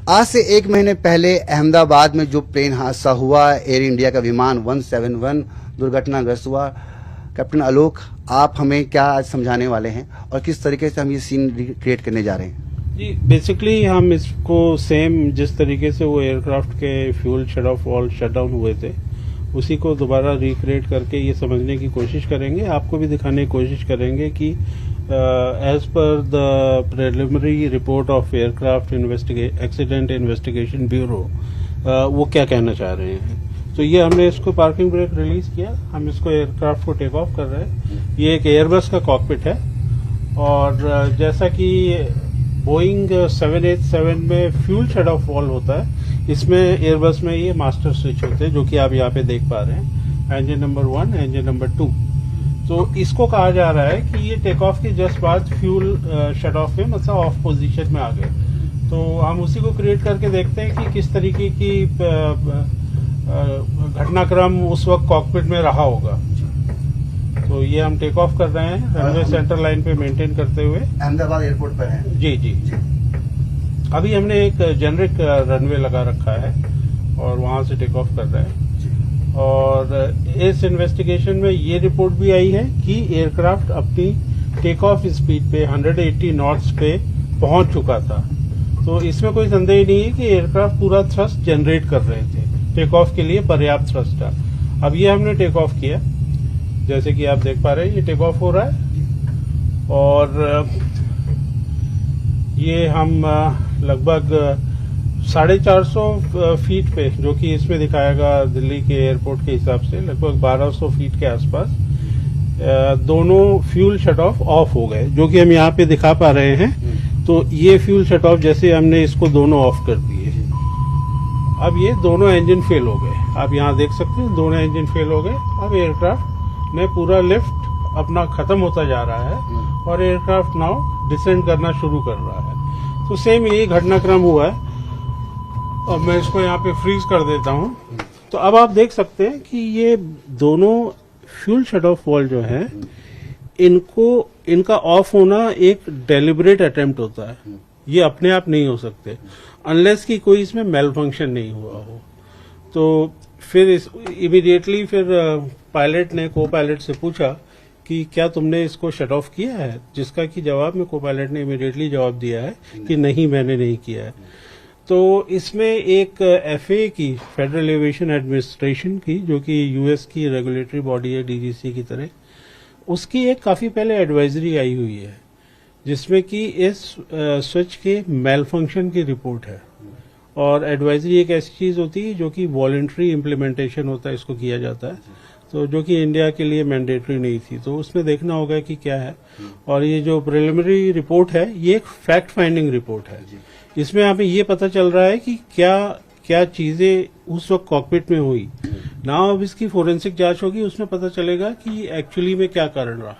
आज से 1 महीने पहले अहमदाबाद में जो प्लेन हादसा हुआ, एयर इंडिया का विमान 171 दुर्घटनाग्रस्त हुआ। कैप्टन आलोक, आप हमें क्या आज समझाने वाले हैं और किस तरीके से हम ये सीन क्रिएट करने जा रहे हैं? जी, बेसिकली हम इसको सेम जिस तरीके से वो एयरक्राफ्ट के fuel shut off valve shut down हुए थे, उसी को दोबारा रिक्रिएट करके ये समझने की कोशिश करेंगे। आपको भी दिखाने की कोशिश करेंगे कि as per the preliminary report of aircraft accident investigation bureau वो क्या कहना चाह रहे हैं। तो ये हमने इसको पार्किंग ब्रेक रिलीज किया, हम इसको एयरक्राफ्ट को टेक ऑफ कर रहे हैं। ये एक एयरबस का कॉकपिट है और जैसा कि बोइंग 787 में फ्यूल शट ऑफ वाल्व होता है, इसमें एयरबस में ये मास्टर स्विच होते हैं, जो कि आप यहाँ पे देख पा रहे हैं, इंजन नंबर 1, इंजन नंबर 2। तो इसको कहा जा रहा है कि ये टेक ऑफ के जस्ट बाद फ्यूल शट ऑफ में मतलब ऑफ पोजीशन में आ गए। तो हम उसी को क्रिएट करके देखते हैं कि किस तरीके की घटनाक्रम उस वक्त कॉकपिट में रहा होगा। तो ये हम टेक ऑफ कर रहे हैं रनवे सेंटर लाइन पे मेंटेन करते हुए। अहमदाबाद एयरपोर्ट पर हैं। जी जी। अभी हमने एक जेनरिक रनवे लगा रखा है और वहां से टेक ऑफ कर रहे हैं। और इस इन्वेस्टिगेशन में ये रिपोर्ट भी आई है कि एयरक्राफ्ट अपनी टेक ऑफ स्पीड पे 180 नॉट्स पे पहुंच चुका था। तो इसमें कोई संदेह नहीं है कि एयरक्राफ्ट पूरा थ्रस्ट जनरेट कर रहे थे, टेक ऑफ के लिए पर्याप्त थ्रस्ट था। अब ये हमने टेक ऑफ किया, जैसे कि आप देख पा रहे हैं ये टेक ऑफ हो रहा है और ये हम लगभग 450 फीट पे, जो कि इसमें दिखाएगा दिल्ली के एयरपोर्ट के हिसाब से लगभग 1200 फीट के आसपास, दोनों फ्यूल शट ऑफ हो गए, जो कि हम यहाँ पे दिखा पा रहे हैं। तो ये फ्यूल शट ऑफ जैसे हमने इसको दोनों ऑफ कर दिए, अब ये दोनों इंजन फेल हो गए। आप यहाँ देख सकते हैं दोनों इंजन फेल हो गए। अब एयरक्राफ्ट ने पूरा लिफ्ट अपना खत्म होता जा रहा है और एयरक्राफ्ट नाउ डिसेंड करना शुरू कर रहा है। तो सेम यही घटनाक्रम हुआ है। अब मैं इसको यहाँ पे फ्रीज कर देता हूँ। तो अब आप देख सकते हैं कि ये दोनों फ्यूल शट ऑफ वाल्व जो है, इनका ऑफ होना एक डेलिबरेट अटेम्प्ट होता है। ये अपने आप नहीं हो सकते अनलेस कि कोई इसमें मेल फंक्शन नहीं हुआ हो। तो फिर इमीडिएटली फिर पायलट ने को पायलट से पूछा कि क्या तुमने इसको शट ऑफ किया है, जिसका कि जवाब में को पायलट ने इमीडिएटली जवाब दिया है कि नहीं, मैंने नहीं किया है। तो इसमें एक एफए की, फेडरल एविएशन एडमिनिस्ट्रेशन की, जो कि यूएस की रेगुलेटरी बॉडी है डीजीसी की तरह, उसकी एक काफी पहले एडवाइजरी आई हुई है, जिसमें कि इस स्विच के मेल फंक्शन की रिपोर्ट है। और एडवाइजरी एक ऐसी चीज होती है जो कि वॉलंटरी इम्प्लीमेंटेशन होता है, इसको किया जाता है, तो जो कि इंडिया के लिए मैंडेटरी नहीं थी। तो उसमें देखना होगा कि क्या है। और ये जो प्रिलिमिनरी रिपोर्ट है, ये एक फैक्ट फाइंडिंग रिपोर्ट है। इसमें हमें ये पता चल रहा है कि क्या चीजें उस वक्त कॉकपिट में हुई। नाउ अब इसकी फोरेंसिक जांच होगी, उसमें पता चलेगा कि एक्चुअली में क्या कारण रहा।